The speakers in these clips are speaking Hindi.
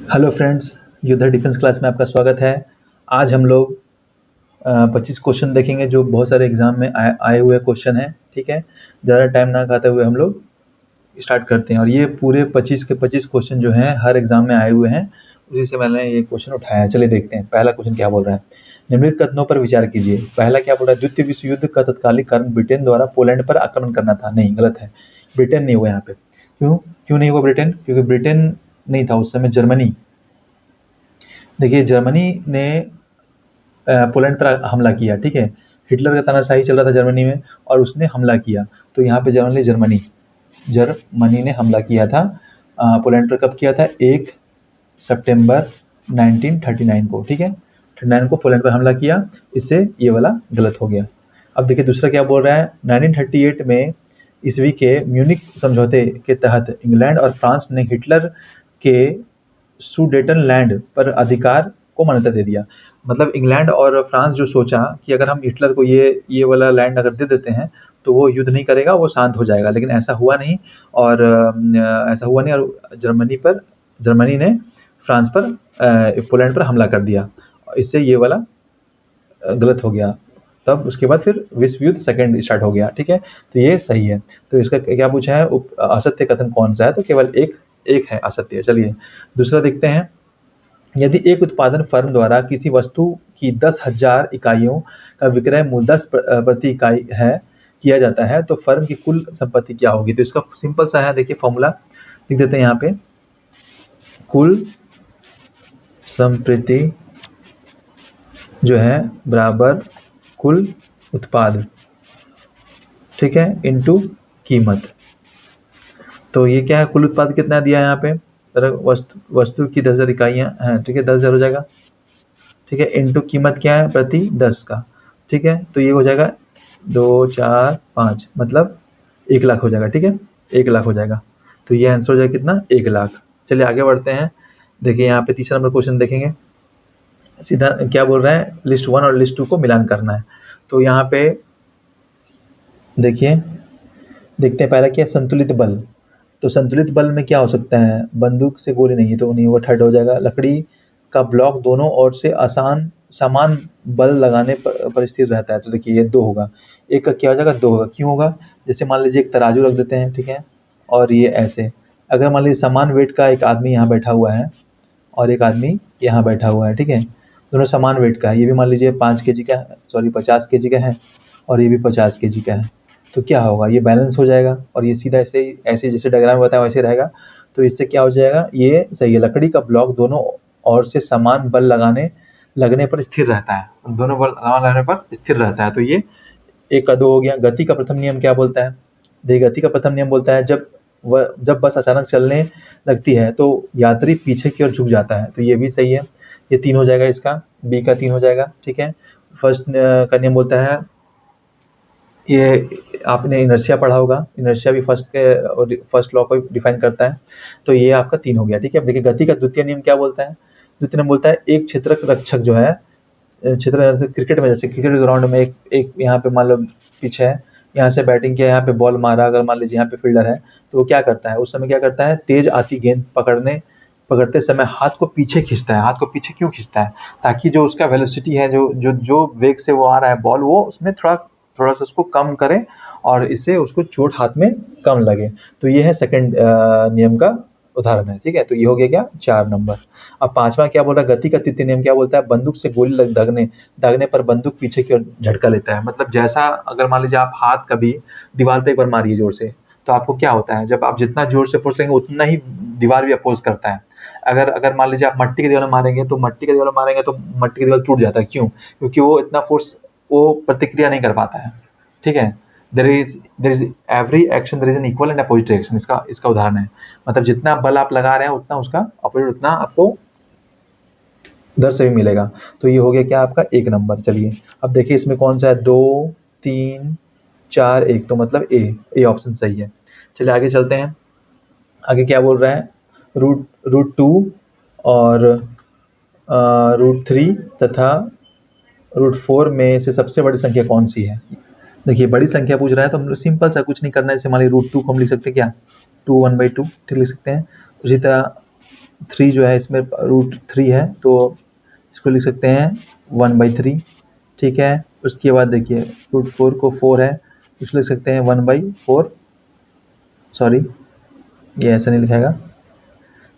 हेलो फ्रेंड्स, योद्धा डिफेंस क्लास में आपका स्वागत है। आज हम लोग 25 क्वेश्चन देखेंगे जो बहुत सारे एग्जाम में आए हुए क्वेश्चन हैं। ठीक है, ज़्यादा टाइम ना खाते हुए हम लोग स्टार्ट करते हैं। और ये पूरे 25 के 25 क्वेश्चन जो हैं हर एग्जाम में आए हुए हैं, उसी से मैंने ये क्वेश्चन उठाया है। चलिए देखते हैं पहला क्वेश्चन क्या बोल रहा है। निम्नलिखित कथनों पर विचार कीजिए। पहला क्या बोल रहा है, द्वितीय विश्व युद्ध का तत्कालिक कारण ब्रिटेन द्वारा पोलैंड पर आक्रमण करना था। नहीं, गलत है। ब्रिटेन नहीं हुआ यहाँ पे। क्यों क्यों नहीं हुआ ब्रिटेन? क्योंकि ब्रिटेन नहीं था उस समय, जर्मनी। देखिए, जर्मनी ने पोलैंड पर हमला किया। ठीक है, हिटलर का तानाशाही चल रहा था जर्मनी में और उसने हमला किया। तो यहाँ पे जर्मनी जर्मनी ने हमला किया था पोलैंड पर। कब किया था? 1 सितंबर 1939 को। ठीक है, 39 को पोलैंड पर हमला किया। इससे ये वाला गलत हो गया। अब देखिए दूसरा क्या बोल रहा है। 1938 में ईस्वी के म्यूनिख समझौते के तहत इंग्लैंड और फ्रांस ने हिटलर के सुडेटनलैंड पर अधिकार को मान्यता दे दिया। मतलब इंग्लैंड और फ्रांस जो सोचा कि अगर हम हिटलर को ये वाला लैंड अगर दे देते हैं तो वो युद्ध नहीं करेगा, वो शांत हो जाएगा। लेकिन ऐसा हुआ नहीं। और जर्मनी ने फ्रांस पर पोलैंड पर हमला कर दिया। इससे ये वाला गलत हो गया। तब उसके बाद फिर विश्व युद्ध सेकंड स्टार्ट हो गया। ठीक है, तो ये सही है। तो इसका क्या पूछा है, असत्य कथन कौन सा है? तो केवल एक एक है असत्य। चलिए दूसरा देखते हैं। यदि एक उत्पादन फर्म द्वारा किसी वस्तु की 10,000 इकाइयों का विक्रय मूल्य 10 प्रति इकाई है किया जाता है तो फर्म की कुल संपत्ति क्या होगी? तो इसका सिंपल सा है, देखिए फॉर्मूला लिख देते हैं यहाँ पे। कुल संपत्ति जो है बराबर कुल उत्पाद, ठीक है, इनटू कीमत। तो ये क्या है, कुल उत्पाद कितना दिया है यहाँ पे? वस्तु की 10,000 इकाइयाँ हैं। ठीक है, 10,000 हो जाएगा। ठीक है, इनटू कीमत क्या है? प्रति 10 का। ठीक है, तो ये हो जाएगा 2, 4, 5, मतलब 1 लाख हो जाएगा। ठीक है, 1 लाख हो जाएगा। तो ये आंसर हो जाएगा कितना? 1 लाख। चलिए आगे बढ़ते हैं। देखिए यहाँ पे तीसरा नंबर क्वेश्चन देखेंगे। सीधा क्या बोल रहा है, लिस्ट 1 और लिस्ट 2 को मिलान करना है। तो यहाँ पे देखिए, देखते हैं पहला क्या है, संतुलित बल। तो संतुलित बल में क्या हो सकता है? बंदूक से गोली नहीं है तो नहीं, वो थर्ड हो जाएगा। लकड़ी का ब्लॉक दोनों ओर से समान बल लगाने पर स्थिर रहता है। तो देखिए ये 2 होगा। एक का क्या हो जाएगा? 2 होगा। क्यों होगा? जैसे मान लीजिए एक तराजू रख देते हैं, ठीक है, और ये ऐसे, अगर मान लीजिए समान वेट का एक आदमी यहाँ बैठा हुआ है और एक आदमी यहाँ बैठा हुआ है, ठीक है, दोनों समान वेट का है। ये भी मान लीजिए 5 kg का है, सॉरी 50 kg का है, और ये भी 50 kg का है। तो क्या होगा? ये बैलेंस हो जाएगा और ये सीधा ऐसे ऐसे जैसे डायग्राम में बताया वैसे रहेगा। तो इससे क्या हो जाएगा? ये सही है। लकड़ी का ब्लॉक दोनों ओर से समान बल लगने पर स्थिर रहता है। दोनों बल लगने पर स्थिर रहता है। तो ये 1 का 2 हो गया। गति का प्रथम नियम क्या बोलता है? देखिए गति का प्रथम नियम बोलता है जब बस अचानक चलने लगती है तो यात्री पीछे की ओर झुक जाता है। तो ये भी सही है। ये 3 हो जाएगा इसका, बी का 3 हो जाएगा। ठीक है, फर्स्ट का नियम बोलता है, ये आपने इनर्शिया पढ़ा होगा, इनर्शिया भी फर्स्ट लॉ को डिफाइन करता है। तो ये आपका 3 हो गया। ठीक है, अब देखिए गति का द्वितीय नियम क्या बोलता है? द्वितीय नियम बोलता है एक क्षेत्रक रक्षक जो है, क्षेत्र क्रिकेट में, जैसे क्रिकेट ग्राउंड में एक एक यहाँ पे मान लो पिच है, यहाँ से बैटिंग किया, यहाँ पे बॉल मारा, अगर मान लीजिए यहाँ पे फील्डर है तो वो क्या करता है? उस समय क्या करता है? तेज आती गेंद पकड़ते समय हाथ को पीछे खींचता है। हाथ को पीछे क्यों खींचता है? ताकि जो उसका वेलोसिटी है, जो वेग से वो आ रहा है बॉल, वो उसमें थोड़ा थोड़ा सा उसको कम करे और इससे उसको चोट हाथ में कम लगे। तो ये है सेकंड नियम का उदाहरण है। ठीक है, तो ये हो गया क्या? 4 नंबर। अब पांचवा क्या बोल रहा है? गति का तृतीय नियम क्या बोलता है? बंदूक से गोली दागने पर बंदूक पीछे की ओर झटका लेता है। मतलब जैसा, अगर मान लीजिए आप हाथ कभी दीवार पे एक बार मारिए जोर से, तो आपको क्या होता है? जब आप जितना जोर से फोर्स करेंगे उतना ही दीवार भी अपोज करता है। अगर अगर मान लीजिए आप मट्टी की दीवार में मारेंगे तो मट्टी की दीवार टूट जाता है। क्यों? क्योंकि वो इतना फोर्स वो प्रतिक्रिया नहीं कर पाता है। ठीक है, there is every action there is an equal and opposite reaction, इसका इसका उदाहरण है। मतलब जितना बल आप लगा रहे हैं उतना उसका अपोजिट, उतना आपको दर से भी मिलेगा। तो ये हो गया क्या आपका? 1 नंबर। चलिए अब देखिए इसमें कौन सा है? 2, 3, 4, 1, तो मतलब ए ऑप्शन सही है। चलिए आगे चलते हैं। आगे क्या बोल रहा है? रूट रूट टू और रूट 3 तथा रूट 4 में से सबसे बड़ी संख्या कौन सी है? देखिए बड़ी संख्या पूछ रहा है तो हम लोग सिंपल सा, कुछ नहीं करना है। जैसे मान लीजिए रूट 2 को हम लिख सकते हैं क्या? 2 1/2, ठीक लिख सकते हैं। उसी तरह 3 जो है इसमें √3 है, तो इसको लिख सकते हैं 1/3, ठीक है। उसके बाद देखिए √4 को 4 है, इसको लिख सकते हैं 1/4, सॉरी ये ऐसा नहीं लिखाएगा,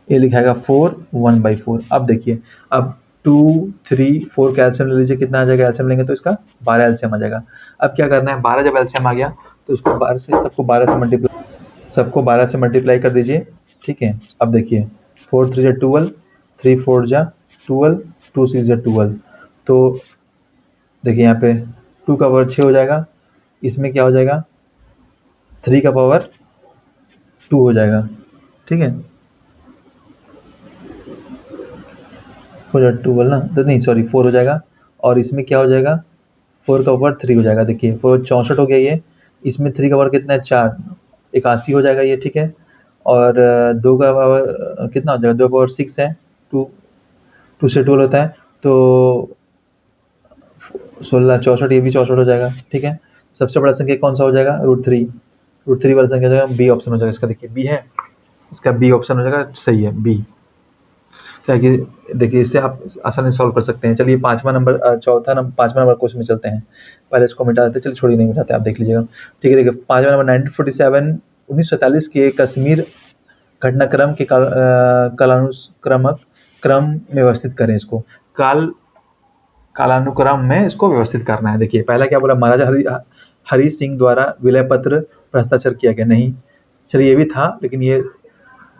ये लिखाएगा 4 1/4। अब देखिए, अब 2 3 4 का एलसीएम ले लीजिए, कितना आ जाएगा? एलसीएम लेंगे तो इसका 12 एलसीएम आ जाएगा। अब क्या करना है, 12 जब एलसीएम आ गया तो उसको 12 से सबको 12 से मल्टीप्लाई कर दीजिए, ठीक है। अब देखिए 4 3 जा 12, 3 4 जा 12, 2 6 जा 12, तो देखिए यहाँ पे 2 का पावर 6 हो जाएगा, इसमें क्या हो जाएगा 3 का पावर 2 हो जाएगा, ठीक है। 4 12 ना, तो नहीं सॉरी 4 हो जाएगा, और इसमें क्या हो जाएगा 4 का पावर 3 हो जाएगा। देखिए 4 64 हो गया ये, इसमें 3 का पावर कितना है 4, 81 हो जाएगा ये, ठीक है। और 2 का पावर कितना हो जाएगा, 2 पावर 6 है, 2 2 से 12 होता है, तो 16 64, ये भी 64 हो जाएगा, ठीक है। सबसे बड़ा संख्या कौन सा हो जाएगा, √3, √3 वाला संख्या हो जाएगा, बी ऑप्शन हो जाएगा इसका। देखिए बी है, इसका बी ऑप्शन हो जाएगा, सही है बी। क्या कि देखिए इससे आप आसानी से सॉल्व कर सकते हैं। चलिए पांचवा नंबर पांचवा नंबर क्वेश्चन में चलते हैं। पहले इसको मिटा देते हैं, चलिए छोड़िए नहीं मिटाते, आप देख लीजिएगा, ठीक है। देखिए पांचवा नंबर 1947 के कश्मीर घटनाक्रम के कालानुक्रमक क्रम में व्यवस्थित करें इसको। कालानुक्रम में इसको व्यवस्थित करना है। देखिए पहला क्या बोला, महाराजा हरि सिंह द्वारा विलय पत्र पर हस्ताक्षर किया गया, नहीं। चलिए ये भी था, लेकिन ये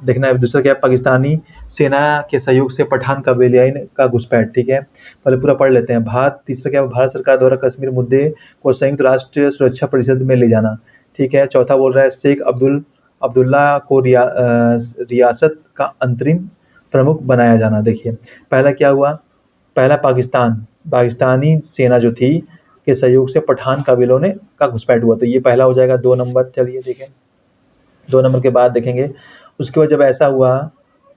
देखना है। दूसरा क्या है, पाकिस्तानी सेना के सहयोग से पठान कबीलाई का घुसपैठ, ठीक है, पहले पूरा पढ़ लेते हैं। तीसरा क्या है, भारत सरकार द्वारा कश्मीर मुद्दे को संयुक्त राष्ट्र सुरक्षा परिषद में ले जाना, ठीक है। चौथा बोल रहा है शेख अब्दुल्ला को रियासत का अंतरिम प्रमुख बनाया जाना। देखिए पहला क्या हुआ, पहला पाकिस्तानी सेना जो थी के सहयोग से पठान कबीलों ने का घुसपैठ हुआ, तो ये पहला हो जाएगा। 2 नंबर, चलिए देखें 2 नंबर के बाद देखेंगे। उसके बाद जब ऐसा हुआ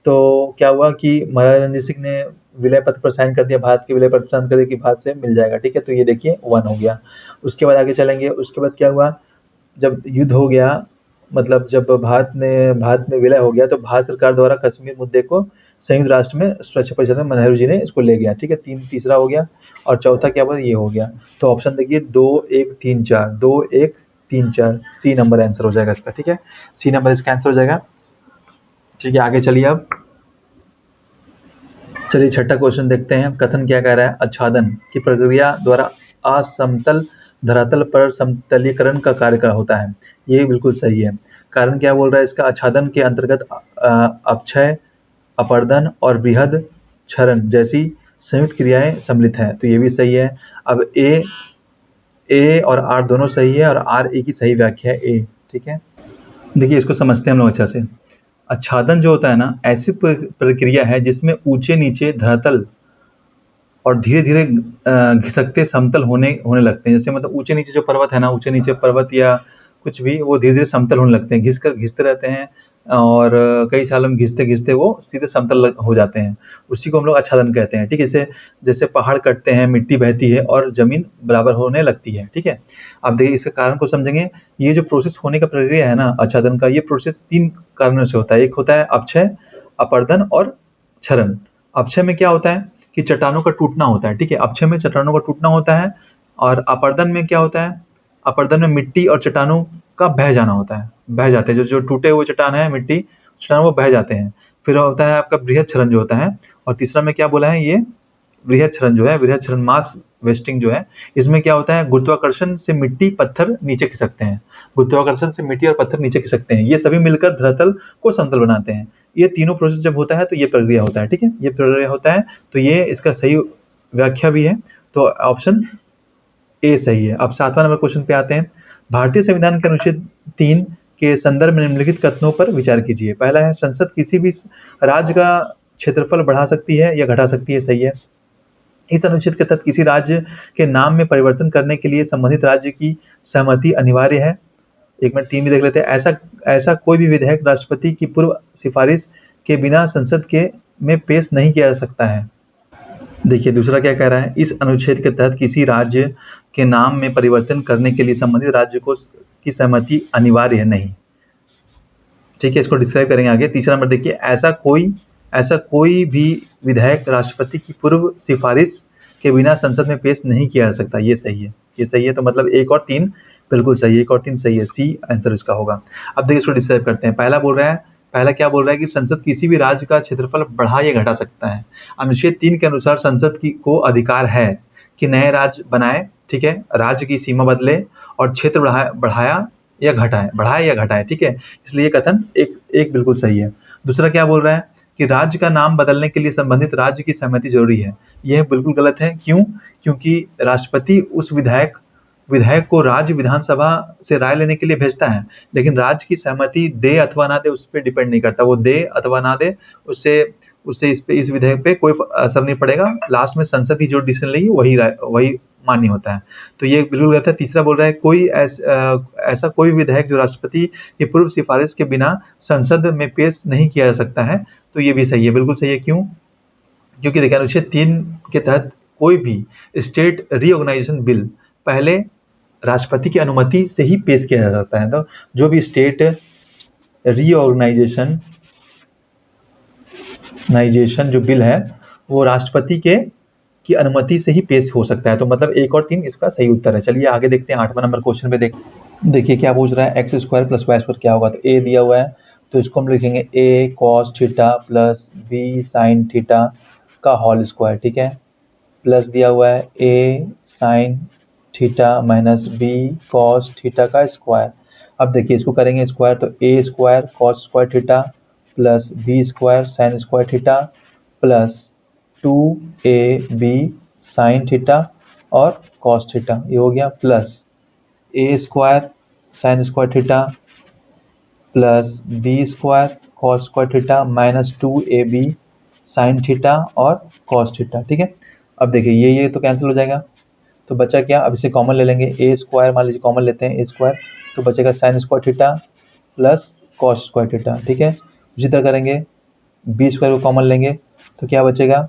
तो क्या हुआ कि महाराजा रणजीत सिंह ने विलय पत्र पर साइन कर दिया, भारत के विलय पत्र साइन कर दिया कि भारत से मिल जाएगा, ठीक है। तो ये देखिए 1 हो गया। उसके बाद आगे चलेंगे। उसके बाद क्या हुआ, जब युद्ध हो गया, मतलब जब भारत में विलय हो गया, तो भारत सरकार द्वारा कश्मीर मुद्दे को संयुक्त राष्ट्र में सुरक्षा परिषद में नेहरू जी ने इसको ले गया, ठीक है। तीसरा हो गया। और चौथा क्या हुआ, ये हो गया। तो ऑप्शन देखिए 2 1 3 4, 2 1 3 4, सी नंबर आंसर हो जाएगा इसका, ठीक है। सी नंबर इसका आंसर हो जाएगा, ठीक है। आगे चलिए, अब चलिए छठा क्वेश्चन देखते हैं। कथन क्या कह रहा है, आच्छादन की प्रक्रिया द्वारा असमतल धरातल पर समतलीकरण का कार्य होता है, ये बिल्कुल सही है। कारण क्या बोल रहा है इसका, आच्छादन के अंतर्गत अपक्षय, अपरदन और बृहद क्षरण जैसी संयुक्त क्रियाएं सम्मिलित हैं, तो ये भी सही है। अब ए और आर दोनों सही है, और आर ए की सही व्याख्या है ए, ठीक है। देखिए इसको समझते हैं हम लोग अच्छा से। आच्छादन जो होता है ना, ऐसी प्रक्रिया है जिसमें ऊंचे नीचे धरातल और धीरे धीरे घिसकते समतल होने लगते हैं। जैसे मतलब ऊंचे नीचे जो पर्वत है ना, ऊंचे नीचे पर्वत या कुछ भी, वो धीरे धीरे समतल होने लगते हैं, घिसते रहते हैं, और कई सालों में घिसते घिसते वो सीधे समतल हो जाते हैं। उसी को हम लोग आच्छादन कहते हैं, ठीक है। जैसे पहाड़ कटते हैं, मिट्टी बहती है और जमीन बराबर होने लगती है, ठीक है। अब देखिए इसके कारण को समझेंगे। ये जो प्रोसेस होने का प्रक्रिया है ना आच्छादन का, ये प्रोसेस 3 कारणों से होता है। एक होता है अपक्षय, अपरदन और क्षरण। अपक्षय में क्या होता है कि चट्टानों का टूटना होता है, ठीक है। अपक्षय में चट्टानों का टूटना होता है। और अपरदन में क्या होता है, अपरदन में मिट्टी और चट्टानों का बह जाना होता है, बह जाते हैं। जो टूटे हुए चट्टान है, मिट्टी चट्टान, वो बह जाते हैं। फिर होता है आपका बृहद क्षरण जो होता है। और तीसरा में क्या बोला है, ये बृहद क्षरण जो है, बृहद क्षरण मास वेस्टिंग जो है, इसमें क्या होता है, गुरुत्वाकर्षण से मिट्टी पत्थर नीचे खिसकते हैं। गुरुत्वाकर्षण से मिट्टी और पत्थर नीचे खिसकते हैं, ये सभी मिलकर धरातल को समतल बनाते हैं। ये तीनों प्रोसेस जब होता है तो ये प्रक्रिया होता है, ठीक है, ये प्रक्रिया होता है। तो ये इसका सही व्याख्या भी है, तो ऑप्शन ए सही है। अब 7वां नंबर क्वेश्चन पे आते हैं। भारतीय संविधान के अनुच्छेद 3 के संदर्भ में निम्नलिखित कथनों पर विचार कीजिए। पहला है, संसद किसी भी राज्य का क्षेत्रफल बढ़ा सकती है या घटा सकती है, सही है। इस अनुच्छेद के तहत किसी राज्य के नाम में परिवर्तन करने के लिए संबंधित राज्य की सहमति अनिवार्य है। 1 मिनट 3 भी देख लेते हैं। ऐसा कोई भी विधेयक राष्ट्रपति की पूर्व सिफारिश के बिना संसद के में पेश नहीं किया जा सकता है। देखिए दूसरा क्या कह रहा है, इस अनुच्छेद के तहत किसी राज्य के नाम में परिवर्तन करने के लिए संबंधित राज्य को की सहमति अनिवार्य है, नहीं, ठीक है। इसको डिस्क्राइब करेंगे आगे। तीसरा नंबर देखिए, ऐसा कोई ऐसा कोई भी विधायक राष्ट्रपति की पूर्व सिफारिश के बिना संसद में पेश नहीं किया जा सकता। ये सही है, ये सही है। तो मतलब 1 और 3 बिल्कुल सही है, 1 और 3 सही है, सी आंसर इसका होगा। अब देखिए इसको डिस्क्राइब करते हैं। पहला क्या बोल रहा है कि संसद किसी भी राज्य का क्षेत्रफल बढ़ा या घटा सकता है। अनुच्छेद 3 के अनुसार संसद को अधिकार है कि नए राज्य बनाए, ठीक है, राज्य की सीमा बदले और क्षेत्र बढ़ाया या घटाए, ठीक है। इसलिए कथन एक बिल्कुल सही है। दूसरा क्या बोल रहा है कि राज्य का नाम बदलने के लिए संबंधित राज्य की सहमति जरूरी है। यह बिल्कुल गलत है। क्यों? क्योंकि राष्ट्रपति उस विधायक को राज्य विधानसभा से राय लेने के लिए भेजता है, लेकिन राज्य की सहमति दे अथवा ना दे उस पर डिपेंड नहीं करता। वो दे अथवा ना दे, उससे उससे इस विधेयक पे कोई असर नहीं पड़ेगा। लास्ट में संसद ही जो डिसीजन लेगी वही मान्य होता है। तो ये बिल्कुल गलत है। तीसरा बोल रहा है ऐसा कोई विधायक जो राष्ट्रपति की पूर्व सिफारिश के बिना संसद में पेश नहीं किया जा सकता है। तो ये भी सही है, बिल्कुल सही है। क्यों? क्योंकि देखिए अनुच्छेद 3 के तहत कोई भी स्टेट रीऑर्गेनाइजेशन बिल पहले राष्ट्रपति की अनुमति से ही पेश किया जा सकता है। तो जो भी स्टेट रीऑर्गेनाइजेशन जो बिल है वो राष्ट्रपति की अनुमति से ही पेश हो सकता है। तो मतलब 1 और 3 इसका सही उत्तर है। चलिए आगे देखते हैं 8वां नंबर क्वेश्चन पे देखिए क्या पूछ रहा है, x square plus y square क्या होगा। तो ए दिया हुआ है, तो इसको हम लिखेंगे A cos theta plus B sine theta का होल स्क्वायर, ठीक है। प्लस दिया हुआ है A sine theta minus B cos theta का स्क्वायर। अब देखिए इसको करेंगे स्क्वायर, तो A square cos square theta plus B square sine square theta plus 2ab sine theta और कॉस थीटा, ये हो गया। Plus A square sine square theta plus B square cos square theta minus 2ab sine theta और कॉस थीटा, ठीक है। अब देखिए ये तो कैंसिल हो जाएगा, तो बचा क्या, अब इसे कॉमन ले लेंगे। ए स्क्वायर मान लीजिए कॉमन लेते हैं, ए स्क्वायर, तो बचेगा sign square theta plus cos square theta, ठीक है। उसी तरह करेंगे, बी स्क्वायर को कॉमन लेंगे तो क्या बचेगा,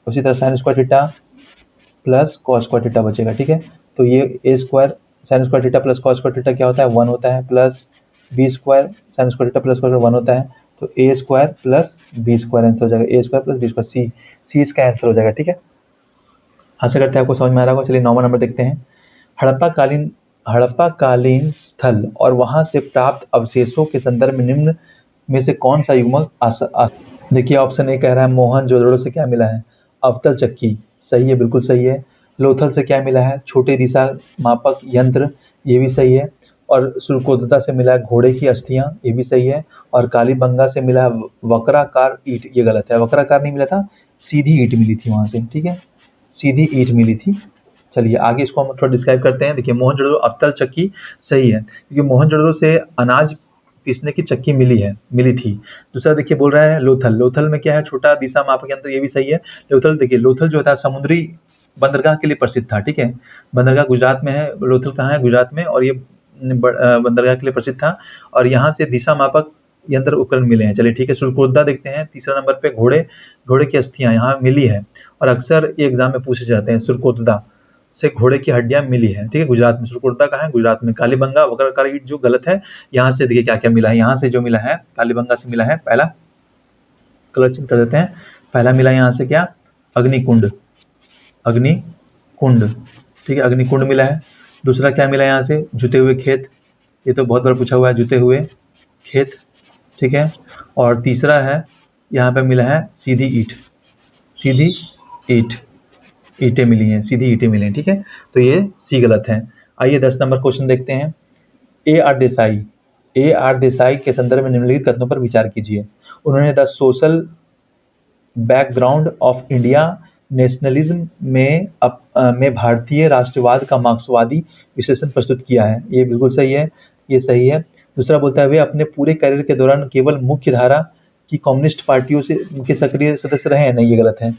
उसी तरह sine square theta plus cos square theta बचेगा, ठीक है। तो ये A square sine square theta plus cos square theta क्या होता है, 1 होता है, plus B square sine square theta plus 1 होता है। तो A square plus B square answer हो जाएगा, A square plus B square, C इसका आंसर हो जाएगा, ठीक है। आशा करते हैं आपको समझ में आ रहा होगा। चलिए 9वां नंबर देखते हैं। हड़प्पा कालीन स्थल और वहां से प्राप्त अवशेषों के संदर्भ में निम्न में से कौन सा युग्मक देखिए ऑप्शन ए कह रहा है मोहनजोदड़ो से क्या मिला है, अवतल चक्की, सही है, बिल्कुल सही है। लोथल से क्या मिला है, छोटे दिशा मापक यंत्र, ये भी सही है। और सुरकोतता से मिला है घोड़े की अस्थियां, ये भी सही है। और कालीबंगा से मिला है वक्राकार ईंट, ये गलत है, वक्राकार नहीं मिला था, सीधी ईंट मिली थी वहां से, ठीक है, सीधी ईंट मिली थी। चलिए आगे इसको हम थोड़ा डिस्क्राइब करते हैं। देखिए मोहनजोदड़ो अवतल चक्की सही है, क्योंकि मोहनजोदड़ो से अनाज पीसने की चक्की मिली थी। दूसरा देखिए बोल रहा है लोथल में क्या है, छोटा दिशा मापक यंत्र, ये भी सही है। लोथल जो था समुद्री बंदरगाह के लिए प्रसिद्ध था, ठीक है। बंदरगाह गुजरात में है, लोथल कहाँ है, गुजरात में, और ये बंदरगाह के लिए प्रसिद्ध था। और यहाँ से दिशा मापक यंत्र उपकरण मिले हैं। चलिए ठीक है, सुरकोतदा देखते हैं तीसरा नंबर पे, घोड़े की अस्थियां यहाँ मिली है, और अक्सर ये एग्जाम में पूछे जाते हैं। सुरकोतदा से घोड़े की हड्डियां मिली है, ठीक है, गुजरात में। सुरकोतदा कहाँ है, गुजरात में। कालीबंगा वक्राकार ईंट जो गलत है, यहाँ से देखिए क्या क्या मिला है। यहाँ से जो मिला है कालीबंगा से मिला है, पहला कलर चेंज कर देते हैं, पहला मिला यहाँ से क्या, अग्निकुंड, ठीक है, अग्निकुंड मिला है। दूसरा क्या मिला यहाँ से, जुते हुए खेत, ये तो बहुत बार पूछा हुआ है, जुते हुए खेत, ठीक है। और तीसरा है यहाँ पे मिला है सीधी ईंट, ईंटें मिली हैं, सीधी ईंटें मिली हैं, ठीक है। तो ये सी गलत है। आइए 10 नंबर क्वेश्चन देखते हैं। ए आर देसाई के संदर्भ में निम्नलिखित कथनों पर विचार कीजिए। उन्होंने the social background of India nationalism में भारतीय राष्ट्रवाद का मार्क्सवादी विश्लेषण प्रस्तुत किया है, ये बिल्कुल सही है, ये सही है। दूसरा बोलता है वे अपने पूरे करियर के दौरान केवल मुख्य धारा की कम्युनिस्ट पार्टियों के सक्रिय सदस्य रहे हैं, नहीं, ये गलत है।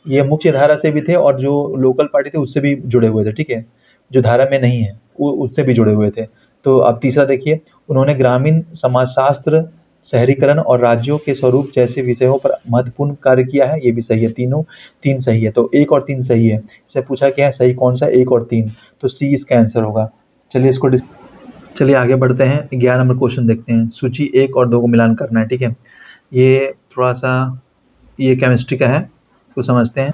ये मुख्य धारा से भी थे और जो लोकल पार्टी थे उससे भी जुड़े हुए थे, ठीक है, जो धारा में नहीं है वो उससे भी जुड़े हुए थे। तो अब तीसरा देखिए, उन्होंने ग्रामीण समाजशास्त्र, शहरीकरण और राज्यों के स्वरूप जैसे विषयों पर महत्वपूर्ण कार्य किया है, ये भी सही है, तीन सही है। तो 1 और 3 सही है। इससे पूछा क्या है, सही कौन सा, 1 और 3, तो सी इसका आंसर होगा। चलिए आगे बढ़ते हैं, 11 नंबर क्वेश्चन देखते हैं। सूची 1 और 2 को मिलान करना है, ठीक है। ये थोड़ा सा ये केमिस्ट्री का है, तो समझते हैं।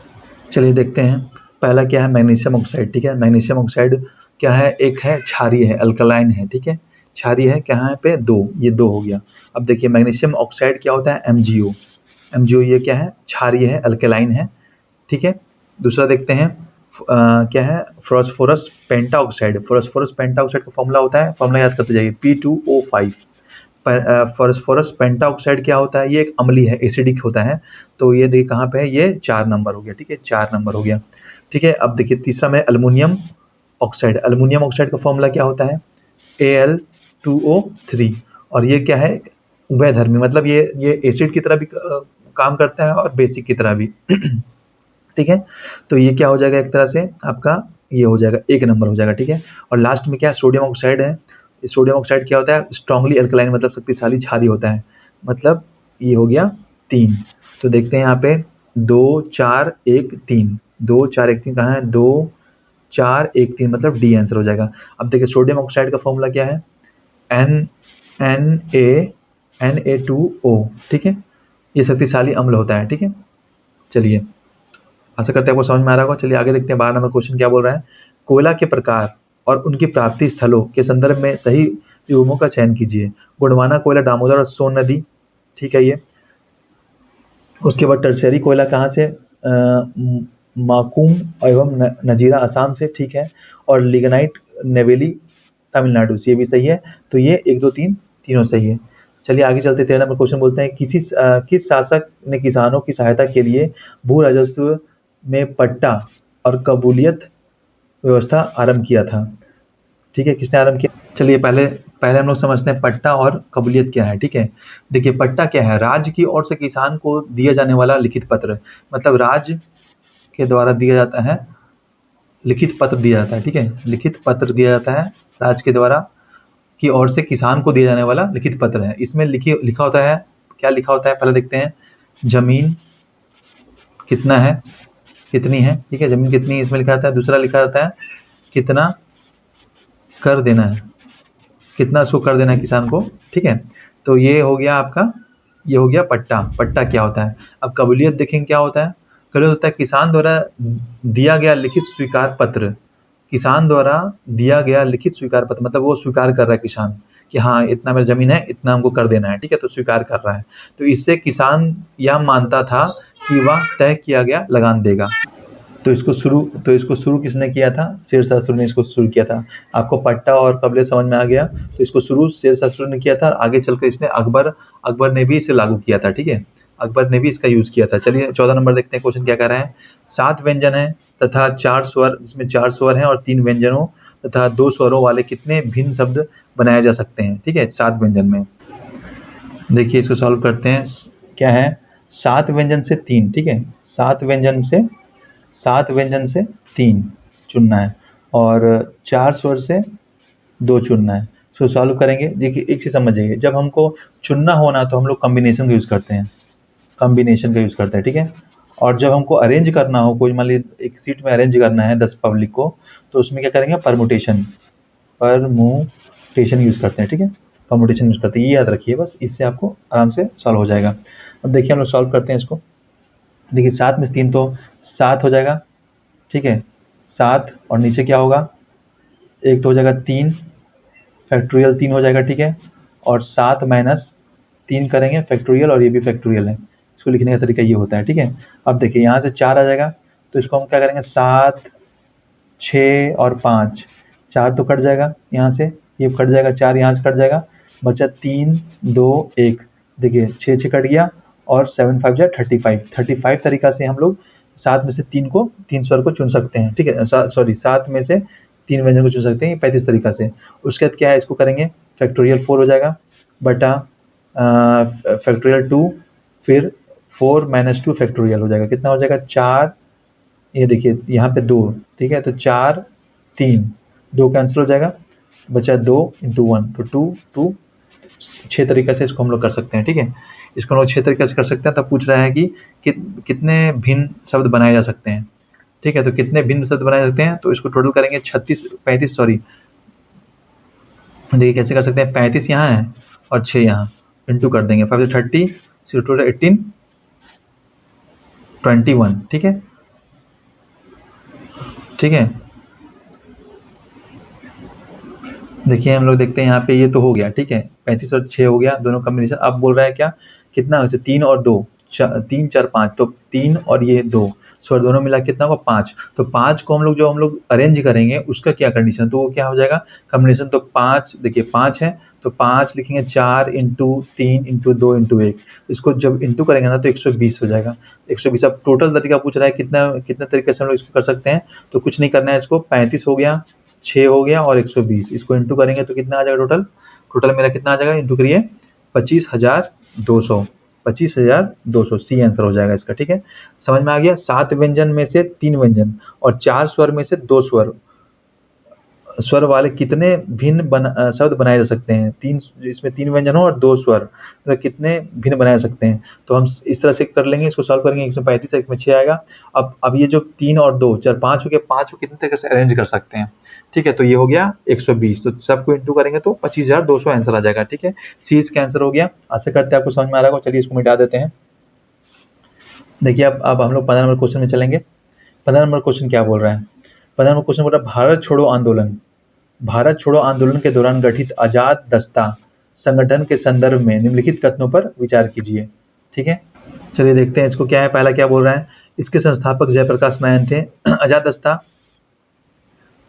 चलिए देखते हैं। पहला क्या है, मैग्नीशियम ऑक्साइड। ठीक है, मैग्नीशियम ऑक्साइड क्या है, एक है क्षारीय है, अल्कलाइन है। ठीक है, क्षारीय है, कहाँ पे, 2, ये 2 हो गया। अब देखिए मैग्नीशियम ऑक्साइड क्या होता है, MgO। MgO ये क्या है, क्षारीय है, अल्कलाइन है। ठीक है, दूसरा देखते हैं क्या है, फास्फोरस पेंटा ऑक्साइड। फास्फोरस पेंटा ऑक्साइड का फॉर्मूला होता है, फॉर्मूला याद करते जाइए, P2O5। फास्फोरस पेंटा ऑक्साइड क्या होता है, ये एक अम्लीय है, एसिडिक होता है। तो ये देखिए कहाँ पे है, ये 4 नंबर हो गया। ठीक है, 4 नंबर हो गया। ठीक है, अब देखिए तीसरा में अल्युमिनियम ऑक्साइड। अल्युमिनियम ऑक्साइड का फॉर्मूला क्या होता है, Al2O3। और ये क्या है, उभयधर्मी, मतलब ये एसिड की तरह भी काम करता है और बेसिक की तरह भी। ठीक है, तो ये क्या हो जाएगा, एक तरह से आपका ये हो जाएगा, 1 नंबर हो जाएगा। ठीक है, और लास्ट में क्या है, सोडियम ऑक्साइड है। सोडियम ऑक्साइड क्या होता है, स्ट्रांगली अल्कलाइन, मतलब शक्तिशाली क्षारीय होता है। मतलब ये हो गया 3। तो देखते हैं यहाँ पे 2 4 1 3, 2 4 1 3 कहाँ है, 2 4 1 3, मतलब डी आंसर हो जाएगा। अब देखिए सोडियम ऑक्साइड का फॉर्मूला क्या है, एन एन ए Na2O। ठीक है, ये शक्तिशाली अम्ल होता है। ठीक है, चलिए आशा करते हैं आपको समझ में आ रहा होगा। चलिए आगे देखते हैं 12 नंबर क्वेश्चन क्या बोल रहा है। कोयला के प्रकार और उनकी प्राप्ति स्थलों के संदर्भ में सही युग्मों का चयन कीजिए। गोंडवाना कोयला दामोदर और सोन नदी, ठीक है ये। उसके बाद टर्शियरी कोयला कहाँ से, माकूम एवं नजीरा असम से, ठीक है। और लिग्नाइट नेवेली तमिलनाडु से, ये भी सही है। तो ये 1 2 3 तीनों सही है। चलिए आगे चलते, 13 नंबर क्वेश्चन बोलते हैं, किस शासक ने किसानों की सहायता के लिए भू राजस्व में पट्टा और कबूलियत व्यवस्था आरंभ किया था। ठीक है, किसने आरंभ किया, चलिए पहले पहले हम लोग समझते हैं पट्टा और कबूलियत क्या है। ठीक है, देखिए पट्टा क्या है, राज्य की ओर से किसान को दिया जाने वाला लिखित पत्र, मतलब राज्य के द्वारा दिया जाता है, लिखित पत्र दिया जाता है। ठीक है, लिखित पत्र दिया जाता है, राज्य के द्वारा की ओर से किसान को दिया जाने वाला लिखित पत्र है। इसमें लिखा होता है, क्या लिखा होता है, पहले देखते हैं। जमीन कितना है, कितनी है। ठीक है, जमीन कितनी है, इसमें लिखा जाता है। दूसरा लिखा जाता है कितना कर देना है, कितना उसको कर देना है किसान को। ठीक है, तो ये हो गया आपका, ये हो गया पट्टा। पट्टा क्या होता है। अब कबूलियत देखेंगे क्या होता है। कबूलियत होता है किसान द्वारा दिया गया लिखित स्वीकार पत्र। किसान द्वारा दिया गया लिखित स्वीकार पत्र, मतलब वो स्वीकार कर रहा है किसान कि हाँ इतना मेरी जमीन है, इतना हमको कर देना है। ठीक है, तो स्वीकार कर रहा है। तो इससे किसान यह मानता था कि वह तय किया गया लगान देगा। तो इसको शुरू किसने किया था, शेरशाह ने इसको शुरू किया था। आपको पट्टा और कबीले समझ में आ गया। तो इसको शुरू शेरशाह ने किया था, आगे चलकर इसने अकबर ने भी इसे लागू किया था। ठीक है, अकबर ने भी इसका यूज किया था। चलिए 14 नंबर देखते हैं, क्वेश्चन क्या कह रहा है। 7 व्यंजन है तथा 4 स्वर, इसमें 4 स्वर हैं और 3 व्यंजनों तथा 2 स्वरों वाले कितने भिन्न शब्द बनाए जा सकते हैं। ठीक है, 7 व्यंजन में। देखिए इसको सॉल्व करते हैं। क्या है, 7 व्यंजन से 3। ठीक है, 7 व्यंजन से 3 चुनना है और 4 स्वर से 2 चुनना है। सो सॉल्व करेंगे। देखिए एक चीज समझिए, जब हमको चुनना हो ना तो हम लोग कॉम्बिनेशन का यूज करते हैं, कॉम्बिनेशन का यूज करते हैं। ठीक है, और जब हमको अरेंज करना हो, कोई मान लीजिए एक सीट में अरेंज करना है 10 पब्लिक को, तो उसमें क्या करेंगे, परमुटेशन, परमुटेशन यूज करते हैं। ठीक है, परमुटेशन यूज करते हैं, ये याद रखिए बस, इससे आपको आराम से सॉल्व हो जाएगा। अब देखिए हम लोग सॉल्व करते हैं इसको। देखिए 7 में 3 तो 7 हो जाएगा। ठीक है, 7 और नीचे क्या होगा, एक तो हो जाएगा 3, फैक्टोरियल 3 हो जाएगा। ठीक है, और 7 माइनस 3 करेंगे फैक्टोरियल, और ये भी फैक्टोरियल है। इसको लिखने का तरीका ये होता है। ठीक है, अब देखिए यहाँ से 4 आ जाएगा, तो इसको हम क्या करेंगे, 7 6 और 5, 4 तो कट जाएगा यहाँ से, ये कट जाएगा, 4 यहाँ से कट जाएगा, बचा 3 2 1। देखिए 6 6 कट गया, और 7 5 जा 35 तरीका से हम लोग 7 में से 3 को, 3 स्वर को चुन सकते हैं। ठीक है, सॉरी 7 में से 3 व्यंजन को चुन सकते हैं 35 तरीका से। उसके बाद क्या है, इसको करेंगे फैक्टोरियल 4 हो जाएगा, बटा फैक्टोरियल 2, फिर 4 माइनस 2 फैक्टोरियल हो जाएगा, कितना हो जाएगा 4। ये देखिए यहाँ पे 2। ठीक है, तो 4 3, 2 कैंसिल हो जाएगा, बचा 2 इंटू 1, तो 2 2। 6 तरीके से इसको हम लोग कर सकते हैं। ठीक है, इसको हम लोग 6 तरीके से कर सकते हैं। तब पूछ रहा है कि कितने भिन्न शब्द बनाए जा सकते हैं। ठीक है, तो कितने भिन्न शब्द बनाए जा सकते हैं, तो इसको टोटल करेंगे 35 सॉरी, देखिए कैसे कर सकते हैं, 35 यहाँ है और 6 यहाँ, इंटू कर देंगे 5 से 30, टोटल 18 21, ठीक है, ठीक है। देखिए हम लोग देखते हैं यहाँ पे, ये तो हो गया, ठीक है, 35 और 6 हो गया दोनों कॉम्बिनेशन। अब बोल रहा है क्या, कितना हो, 3 और 2, 3 4 5, तो 3 और ये 2, सो दोनों मिला कितना होगा 5। तो 5 को हम लोग अरेंज करेंगे, उसका क्या कंडीशन, तो वो क्या हो जाएगा कॉम्बिनेशन। तो 5, देखिए 5 है तो 5 लिखेंगे, 4 इंटू 3 इंटू 2 इंटू 1, इसको जब इंटू करेंगे ना तो 120 हो जाएगा। 120, अब टोटल तरीका पूछ रहा है कितना, कितना तरीके से हम लोग इसको कर सकते हैं। तो कुछ नहीं करना है, इसको 35 हो गया, 6 हो गया और 120, इसको इंटू करेंगे तो कितना आ जाएगा टोटल। टोटल मेरा कितना आ जाएगा, इंटू करिए, 25,200, 25,200 सी आंसर हो जाएगा इसका, ठीक है। समझ में आ गया। 7 व्यंजन में से 3 व्यंजन और 4 स्वर में से 2 स्वर, स्वर वाले कितने भिन्न शब्द बनाए जा सकते हैं। तीन, इसमें 3 व्यंजन हो और 2 स्वर, मतलब कितने भिन्न बनाए जा सकते हैं। तो हम इस तरह से कर लेंगे, इसको सॉल्व करेंगे। 135 है, इसमें 6 आएगा। अब ये जो 3 और 2 4 5 हो गया, 5 को कितने तरीके से अरेंज कर सकते हैं, ठीक है। तो ये हो गया 120, तो सबको इंटू करेंगे तो 25,200 आंसर आ जाएगा, ठीक है। सी इसका आंसर हो गया। आशा करते हैं आपको समझ में आ रहा होगा। चलिए इसको मिटा देते हैं। देखिए अब हम लोग 15 नंबर क्वेश्चन में चलेंगे। 15 नंबर क्वेश्चन क्या बोल रहा है, 15 नंबर क्वेश्चन बोल रहा है, भारत छोड़ो आंदोलन, भारत छोड़ो आंदोलन के दौरान गठित आजाद दस्ता संगठन के संदर्भ में निम्नलिखित कथनों पर विचार कीजिए, ठीक है। चलिए देखते हैं इसको क्या है। पहला क्या बोल रहा है, इसके संस्थापक जयप्रकाश नारायण थे। आजाद दस्ता,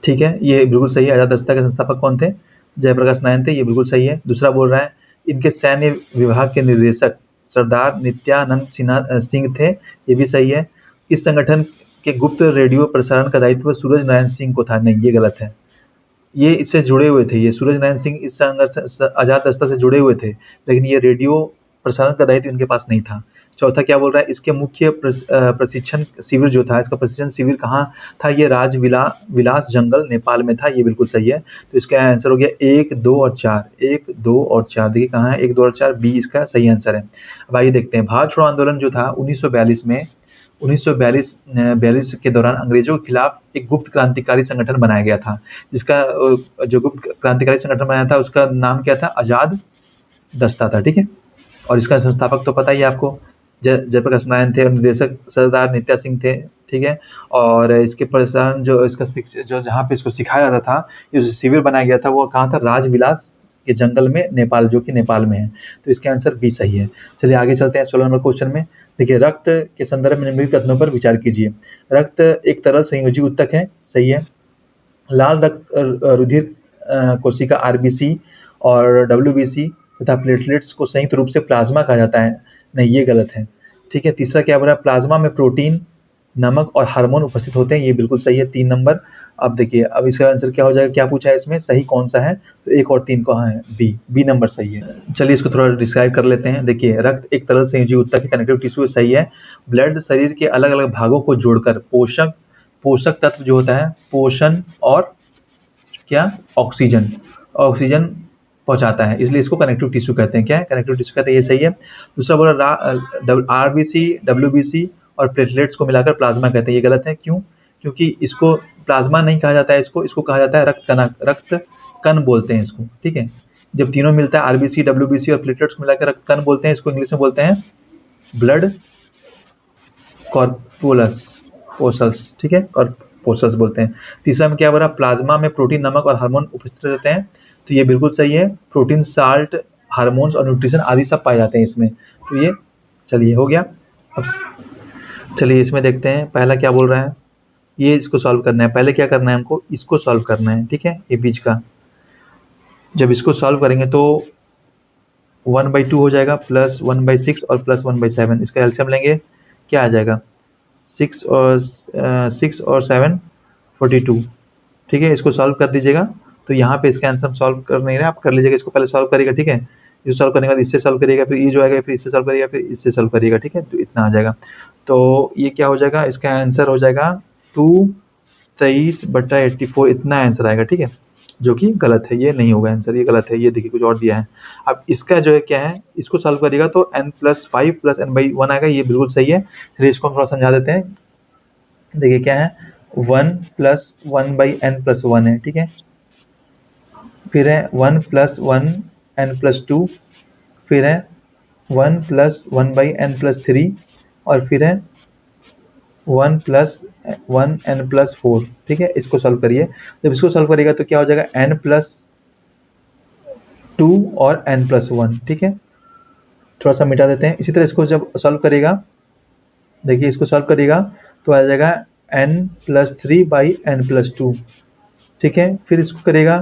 ठीक है, ये बिल्कुल सही है। आजाद दस्ता के संस्थापक कौन थे, जयप्रकाश नारायण थे, ये बिल्कुल सही है। दूसरा बोल रहा है, इनके सैन्य विभाग के निर्देशक सरदार नित्यानंद सिंह थे, ये भी सही है। इस संगठन के गुप्त रेडियो प्रसारण का दायित्व सूरज नारायण सिंह को था, नहीं ये गलत है। ये इससे जुड़े हुए थे, ये सूरज नारायण सिंह इस संघर्ष आजाद दस्ता से जुड़े हुए थे, लेकिन ये रेडियो प्रसारण का दायित्व इनके पास नहीं था। चौथा क्या बोल रहा है, इसके मुख्य प्रशिक्षण शिविर जो था, इसका प्रशिक्षण शिविर कहाँ था, ये विलास जंगल नेपाल में था, ये बिल्कुल सही है। तो इसका आंसर हो गया 1 2 और 4, 1 2 और 4, देखिए कहाँ है 1 2 और 4, बी इसका सही आंसर है। अब आइए देखते हैं, भारत छोड़ो आंदोलन जो था 1942 में, 1942 के दौरान अंग्रेजों के खिलाफ एक गुप्त क्रांतिकारी संगठन बनाया गया था, जिसका जो गुप्त क्रांतिकारी संगठन बनाया था उसका नाम क्या था, आजाद दस्ता था, ठीक है। और इसका संस्थापक तो पता ही है आपको, जयप्रकाश नारायण थे, निर्देशक सरदार नित्या सिंह थे, ठीक है। और इसके प्रसारण जो इसका जो जहाँ पे इसको सिखाया जाता था, ये शिविर बनाया गया था, वो कहाँ था, राजविलास के जंगल में, नेपाल, जो कि नेपाल में है। तो इसका आंसर बी सही है। चलिए आगे चलते हैं 16 नंबर क्वेश्चन में। देखिए, रक्त के संदर्भ में निम्नलिखित कथनों पर विचार कीजिए। रक्त एक तरल संयोजी ऊतक है, सही है। लाल रक्त रुधिर कोशिका आरबीसी और डब्ल्यूबीसी तथा प्लेटलेट्स को संयुक्त रूप से प्लाज्मा कहा जाता है, नहीं ये गलत है, ठीक है। तीसरा क्या बोल रहा है, प्लाज्मा में प्रोटीन, नमक और हार्मोन उपस्थित होते हैं, ये बिल्कुल सही है, 3 नंबर। अब देखिए, अब इसका आंसर क्या हो जाएगा, क्या पूछा है इसमें, सही कौन सा है, तो 1 और 3 कहाँ है, बी, बी नंबर सही है। चलिए इसको थोड़ा डिस्क्राइब कर लेते हैं। देखिए, रक्त एक तरल संयोजी ऊतक है, कनेक्टिव टिश्यू, सही है। ब्लड शरीर के अलग अलग भागों को जोड़कर पोषक पोषक तत्व जो होता है, पोषण और क्या, ऑक्सीजन, ऑक्सीजन पहुंचाता है, इसलिए इसको कनेक्टिव टिश्यू कहते हैं। क्या है, कनेक्टिव टिश्यू कहते हैं, ये सही है। दूसरा बोला आरबीसी, डब्ल्यूबीसी और प्लेटलेट्स को मिलाकर प्लाज्मा कहते हैं, ये गलत है। क्यों, क्योंकि इसको प्लाज्मा नहीं कहा जाता है, इसको कहा जाता है रक्त कण बोलते हैं इसको, ठीक है। जब तीनों मिलता है, आरबीसी, डब्ल्यूबीसी और प्लेटलेट्स को मिलाकर रक्त कण बोलते हैं, इसको इंग्लिश में बोलते हैं ब्लड कॉर्पुलस पोसल्स, ठीक है, और पोसल्स बोलते हैं। तीसरा में क्या बोला, प्लाज्मा में प्रोटीन, नमक और हार्मोन उपस्थित रहते हैं, तो ये बिल्कुल सही है। प्रोटीन, साल्ट, हार्मोन्स और न्यूट्रिशन आदि सब पाए जाते हैं इसमें, तो ये, चलिए हो गया। अब चलिए इसमें देखते हैं, पहला क्या बोल रहा है, ये इसको सॉल्व करना है। पहले क्या करना है, हमको इसको सॉल्व करना है, ठीक है, ये बीच का। जब इसको सॉल्व करेंगे तो 1/2 हो जाएगा, प्लस 1/6 और प्लस 1/7, इसका एलसीएम लेंगे, क्या आ जाएगा, 6 और 7 42, ठीक है। इसको सॉल्व कर दीजिएगा। तो यहाँ पे इसका आंसर हम सॉल्व कर नहीं रहे, आप कर लीजिएगा, इसको पहले सॉल्व करिएगा, ठीक है। ये सॉल्व करने के बाद इससे सॉल्व करिएगा, फिर ये जो आएगा, फिर इससे सॉल्व करिएगा, फिर इससे सॉल्व करिएगा, ठीक है। तो इतना आ जाएगा। तो ये क्या हो जाएगा, इसका आंसर हो जाएगा 223/84, इतना आंसर आएगा, ठीक है, जो कि गलत है, ये नहीं होगा आंसर, ये गलत है, ये देखिए कुछ और दिया है। अब इसका जो है क्या है, इसको सॉल्व करिएगा तो n+5 + n/1 आएगा, ये बिल्कुल सही है। फिर इसको हम थोड़ा समझा देते हैं। देखिए क्या है, 1 + 1/n+1 है, ठीक है। फिर है 1 + 1 n+2, फिर है 1 + 1/n+3 और फिर है 1 प्लस 1n+4, ठीक है, इसको सॉल्व करिए। जब इसको सॉल्व करिएगा तो क्या हो जाएगा, n+2 और n+1, ठीक है। थोड़ा सा मिटा देते हैं। इसी तरह इसको जब सॉल्व करेगा, देखिए इसको सॉल्व करिएगा तो आ जाएगा n+3/n+2, ठीक है। फिर इसको करेगा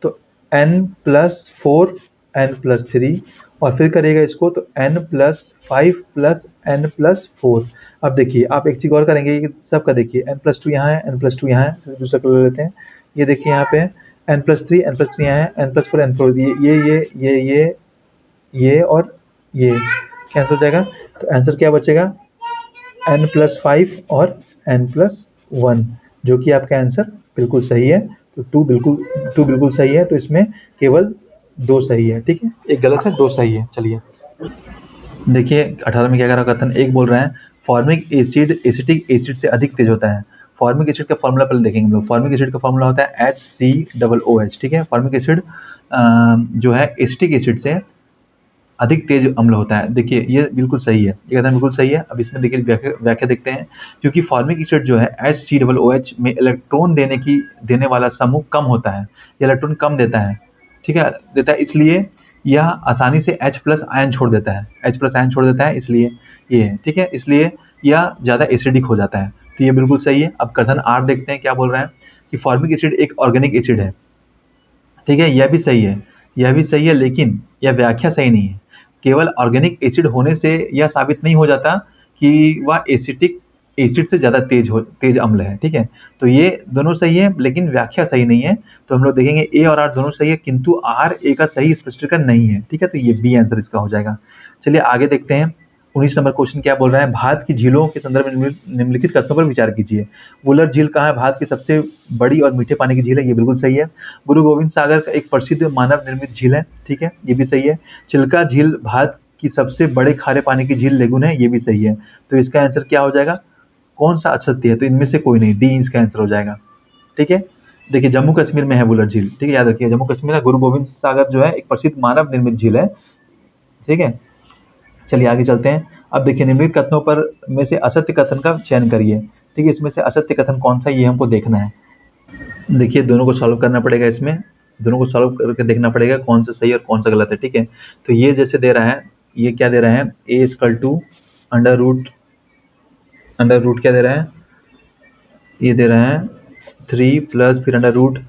तो n+4 n+3, और फिर करेगा इसको तो n+5 + n+4। अब देखिए आप एक चीज़ और करेंगे कि सबका देखिए n+2 यहाँ है, n+2 यहाँ है, फिर दूसरा कर लेते हैं। ये देखिए यहाँ पे n+3 n+3 यहाँ है, n+4 n+4, ये और ये कैंसिल हो जाएगा। तो आंसर क्या बचेगा, n+5 और n+1, जो कि आपका आंसर बिल्कुल सही है। तो टू बिल्कुल सही है, तो इसमें केवल दो सही है, ठीक है, एक गलत है, दो सही है। चलिए देखिए 18 में क्या कह रहा है कथन, एक बोल रहे हैं फॉर्मिक एसिड एसिटिक एसिड से अधिक तेज होता है। फॉर्मिक एसिड का फॉर्मूला पहले देखेंगे हम लोग। फॉर्मिक एसिड का फॉर्मूला होता है HCOOH, ठीक है। फॉर्मिक एसिड जो है एसिटिक एसिड से अधिक तेज अम्ल होता है। देखिए ये बिल्कुल सही है, ये कथन बिल्कुल सही है। अब इसमें देखिए व्याख्या देखते हैं। क्योंकि फॉर्मिक एसिड जो है HCOOH में इलेक्ट्रॉन देने वाला समूह कम होता है, ये इलेक्ट्रॉन कम देता है, ठीक है, देता है, इसलिए यह आसानी से H+ आयन छोड़ देता है, H+ आयन छोड़ देता है, इसलिए ये है, ठीक है, इसलिए यह ज़्यादा एसिडिक हो जाता है। तो ये बिल्कुल सही है। अब कथन 8 देखते हैं क्या बोल रहा है कि फॉर्मिक एसिड एक ऑर्गेनिक एसिड है, ठीक है, यह भी सही है, यह भी सही है, लेकिन यह व्याख्या सही नहीं है। केवल ऑर्गेनिक एसिड होने से यह साबित नहीं हो जाता कि वह एसिटिक एसिड से ज़्यादा तेज अम्ल है, ठीक है। तो ये दोनों सही है, लेकिन व्याख्या सही नहीं है। तो हम लोग देखेंगे ए और आर दोनों सही है, किंतु आर ए का सही स्पष्टीकरण नहीं है, ठीक है। तो ये बी आंसर इसका हो जाएगा। चलिए आगे देखते हैं। 19 नंबर क्वेश्चन क्या बोल रहा है, भारत की झीलों के संदर्भ में निम्नलिखित कथनों पर विचार कीजिए। वुलर झील कहाँ है, भारत की सबसे बड़ी और मीठे पानी की झील है, ये बिल्कुल सही है। गुरु गोविंद सागर का एक प्रसिद्ध मानव निर्मित झील है, ठीक है, ये भी सही है। चिल्का झील भारत की सबसे बड़े खारे पानी की झील लेगुन है, ये भी सही है। तो इसका आंसर क्या हो जाएगा, कौन सा असत्य है, तो इनमें से कोई नहीं, डी इसका आंसर हो जाएगा, ठीक है। देखिए जम्मू कश्मीर में है वुलर झील, ठीक है, याद रखिए जम्मू कश्मीर का गुरु गोविंद सागर जो है एक प्रसिद्ध मानव निर्मित झील है, ठीक है। चलिए आगे चलते हैं। अब देखिए निम्नलिखित कथनों पर में से असत्य कथन का चयन करिए, ठीक है, इसमें से असत्य कथन कौन सा है, ये हमको देखना है। देखिए दोनों को सॉल्व करना पड़ेगा, इसमें दोनों को सॉल्व करके देखना पड़ेगा कौन सा सही और कौन सा गलत है, ठीक है। तो ये जैसे दे रहा है, ये क्या दे रहा है, a = अंडर रूट क्या दे रहा है, ये दे रहा है 3 प्लस फिर under root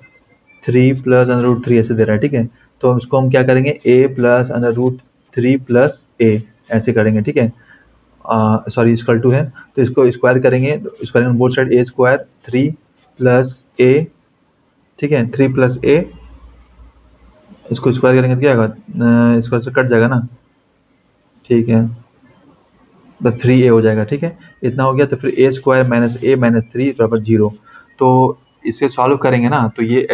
3 plus under root 3 ऐसे दे रहा है, ठीक है। तो हम इसको हम क्या करेंगे, a plus under root 3 plus a ऐसे करेंगे, ठीक है। सॉरी इक्वल टू है, तो इसको स्क्वायर करेंगे, square on both side a² 3 plus a, ठीक है, 3 प्लस a, इसको स्क्वायर करेंगे तो क्या होगा, इसको से कट जाएगा ना, ठीक है, बस 3a हो जाएगा, ठीक है, इतना हो गया। तो फिर a² - a - 3 = 0। तो इसे सॉल्व करेंगे ना, तो ये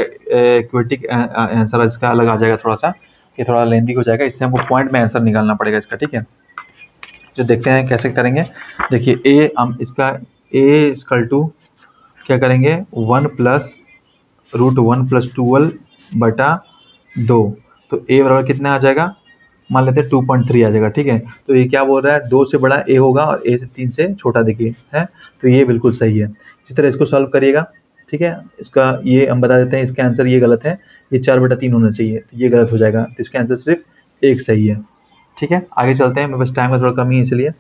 क्वेटिक आंसर इसका अलग आ जाएगा, थोड़ा सा ये थोड़ा लेंदी हो जाएगा, इससे हमको पॉइंट में आंसर निकालना पड़ेगा इसका, ठीक है। जो देखते हैं कैसे करेंगे। देखिए a हम इसका a = क्या करेंगे, 1 प्लस √1 + 12/2। तो a बराबर कितना आ जाएगा, मान लेते हैं 2.3 आ जाएगा, ठीक है। तो ये क्या बोल रहा है, 2 से बड़ा a होगा और a से 3 से छोटा, देखिए है, तो ये बिल्कुल सही है। इसी तरह इसको सॉल्व करिएगा, ठीक है। इसका ये हम बता देते हैं, इसका आंसर ये गलत है, ये 4/3 होना चाहिए, तो ये गलत हो जाएगा। तो इसका आंसर सिर्फ एक सही है, ठीक है। आगे चलते हैं, मेरे पास टाइम का थोड़ा कमी है इसलिए।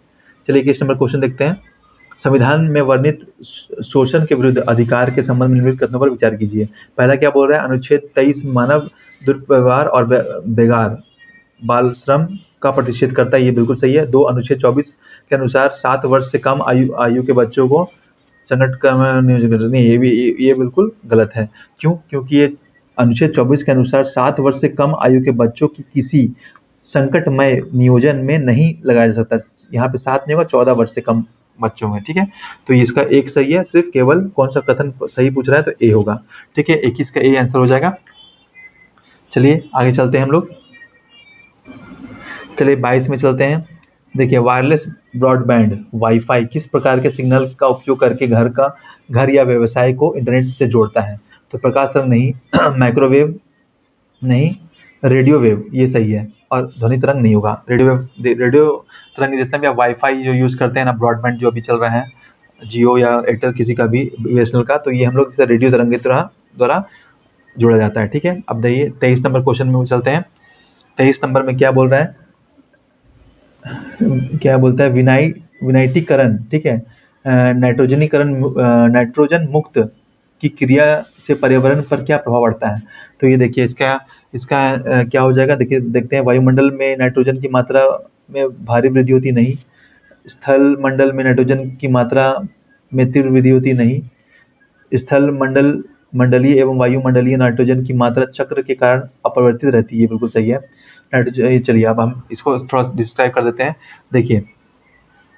चलिए 21 नंबर क्वेश्चन देखते हैं। संविधान में वर्णित शोषण के विरुद्ध अधिकार के संबंध में निम्नलिखित कथनों पर विचार कीजिए। पहला क्या बोल रहा है, अनुच्छेद 23 मानव दुर्व्यवहार और बेगार बाल श्रम का प्रतिषेध करता है, ये बिल्कुल सही है। 2 अनुच्छेद 24 के अनुसार 7 वर्ष से कम आयु के बच्चों को संगठन में नियोजित करना नहीं, ये बिल्कुल गलत है। क्यों, क्योंकि ये अनुच्छेद 24 के अनुसार 7 वर्ष से कम आयु के बच्चों की किसी संकटमय नियोजन में नहीं लगाया जा सकता। यहाँ पे 7 नहीं होगा, 14 वर्ष से कम बच्चों में, ठीक है। तो इसका एक सही है, सिर्फ केवल कौन सा कथन सही पूछ रहा है, तो ए होगा, ठीक है, 21 का ए आंसर हो जाएगा। चलिए आगे चलते हैं हम लोग। चलिए 22 में चलते हैं। देखिए वायरलेस ब्रॉडबैंड वाईफाई किस प्रकार के सिग्नल का उपयोग करके घर या व्यवसाय को इंटरनेट से जोड़ता है। तो प्रकाश तरंग नहीं, माइक्रोवेव नहीं, रेडियो वेव ये सही है, और ध्वनि तरंग नहीं होगा। रेडियो तरंग जितना भी आप वाईफाई जो यूज़ करते हैं ना, ब्रॉडबैंड जो अभी चल रहा है, जियो या एयरटेल किसी का भी बीएसएनएल का, तो ये हम लोग रेडियो तरंगित द्वारा जोड़ा जाता है। ठीक है, अब देखिए 23 नंबर क्वेश्चन में चलते हैं। 23 नंबर में क्या बोल रहा है, क्या बोलता है, विनाइटीकरण। ठीक है, नाइट्रोजनीकरण, नाइट्रोजन मुक्त की क्रिया से पर्यावरण पर क्या प्रभाव पड़ता है। तो ये देखिए इसका इसका क्या हो जाएगा, देखिए देखते हैं। वायुमंडल में नाइट्रोजन की मात्रा में भारी वृद्धि होती नहीं। स्थल मंडल में नाइट्रोजन की मात्रा में तीव्र वृद्धि होती नहीं। स्थल मंडलीय एवं वायुमंडलीय नाइट्रोजन की मात्रा चक्र के कारण अपरिवर्तित रहती है। बिल्कुल सही है। नाइट्रोजन, चलिए अब हम इसको थोड़ा डिस्क्राइब कर देते हैं। देखिए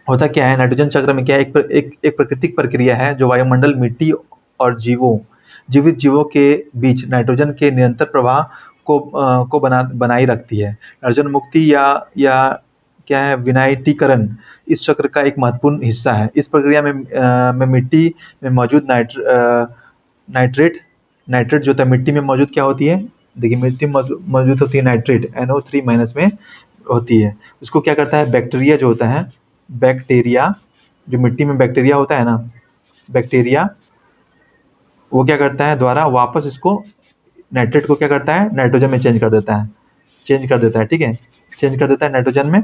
होता क्या है, नाइट्रोजन चक्र में क्या है, एक प्राकृतिक प्रक्रिया है जो वायुमंडल, मिट्टी और जीवित जीवों के बीच नाइट्रोजन के निरंतर प्रवाह को बनाए रखती है। नाइट्रोजन मुक्ति या क्या है, विनाइटीकरण इस चक्र का एक महत्वपूर्ण हिस्सा है। इस प्रक्रिया में मिट्टी में मौजूद नाइट्रेट जो होता है, मिट्टी में मौजूद क्या होती है, देखिए मिट्टी में मौजूद होती है नाइट्रेट, NO3 माइनस में होती है। उसको क्या करता है, बैक्टीरिया जो होता है, बैक्टीरिया जो मिट्टी में बैक्टीरिया होता है ना, बैक्टीरिया वो क्या करता है, द्वारा वापस इसको नाइट्रेट को क्या करता है, नाइट्रोजन में चेंज कर देता है। ठीक है, चेंज कर देता है, नाइट्रोजन में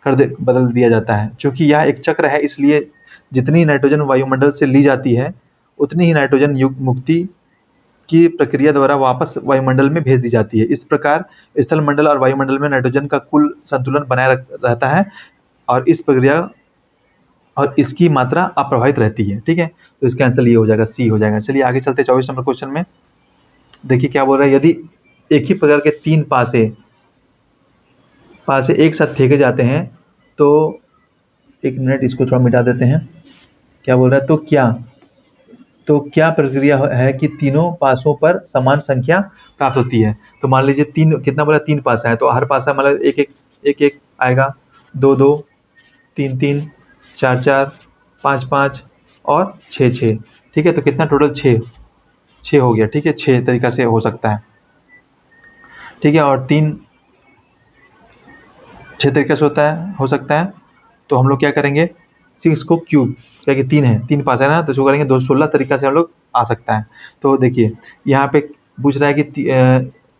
बदल दिया जाता है। चूंकि यह एक चक्र है, इसलिए जितनी नाइट्रोजन वायुमंडल से ली जाती है उतनी ही नाइट्रोजन मुक्ति की प्रक्रिया द्वारा वापस वायुमंडल में भेज दी जाती है। इस प्रकार स्थल मंडल और वायुमंडल में नाइट्रोजन का कुल संतुलन बनाए रहता है और इस प्रक्रिया और इसकी मात्रा अप्रभावित रहती है। ठीक है, तो इसका आंसर ये हो जाएगा, सी हो जाएगा। चलिए आगे चलते 24 नंबर क्वेश्चन में। देखिए क्या बोल रहा है, यदि एक ही प्रकार के 3 पासे एक साथ फेंके जाते हैं तो, एक मिनट इसको थोड़ा मिटा देते हैं। क्या बोल रहा है, तो क्या प्रक्रिया है कि तीनों पासों पर समान संख्या प्राप्त होती है। तो मान लीजिए तीन, कितना बोला, 3 पासा है, तो हर पासा मतलब एक आएगा, 2 3 3 4 4 5 5 और 6 6। ठीक है, तो कितना टोटल, 6 हो गया। ठीक है, 6 तरीका से हो सकता है। ठीक है, और 6 तरीके से हो सकता है। तो हम लोग क्या करेंगे, 6 को क्यूब, क्या कि 3 पास है ना, तो इसको करेंगे 216 तरीका से हम लोग आ सकता है। तो देखिए यहाँ पे पूछ रहा है कि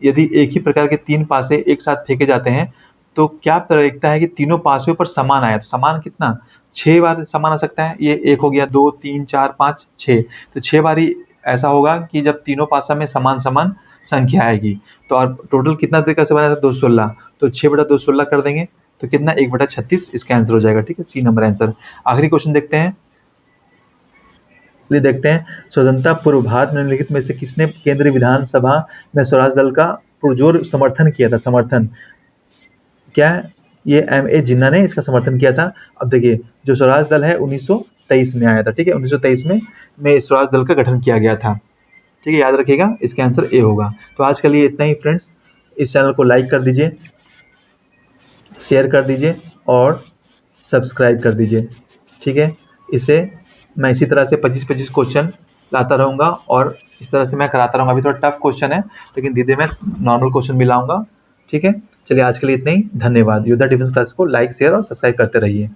यदि एक ही प्रकार के 3 पासे एक साथ फेंके जाते हैं तो क्या प्रायिकता है कि तीनों पासों पर समान आया। तो समान कितना, 6 बार समान आ सकता है। ये एक हो गया, 2 3 4 5 6, तो 6 बारी ऐसा होगा कि जब तीनों पासा में समान समान संख्या आएगी। तो और टोटल कितना तरीका से बना था, 216, तो 6/216 कर देंगे तो कितना, 1/36 इसका आंसर हो जाएगा। ठीक है, सी नंबर आंसर। आखिरी क्वेश्चन देखते हैं। स्वतंत्रता पूर्व भारत में निम्नलिखित में से किसने केंद्रीय विधानसभा में स्वराज दल का पुरजोर समर्थन किया था। समर्थन क्या है, ये M.A. जिन्ना ने इसका समर्थन किया था। अब देखिए जो स्वराज दल है 1923 में आया था। ठीक है, 1923 में स्वराज दल का गठन किया गया था। ठीक है, याद रखिएगा, इसका आंसर ए होगा। तो आज के लिए इतना ही फ्रेंड्स। इस चैनल को लाइक कर दीजिए, शेयर कर दीजिए और सब्सक्राइब कर दीजिए। ठीक है, इसे मैं इसी तरह से 25-25 क्वेश्चन लाता रहूँगा और इस तरह से मैं कराता रहूँगा। अभी थोड़ा टफ क्वेश्चन है लेकिन धीरे मैं नॉर्मल क्वेश्चन भी लाऊंगा। ठीक है, चलिए आज के लिए इतना ही। धन्यवाद। योद्धा डिफेंस क्लास को लाइक, शेयर और सब्सक्राइब करते रहिए।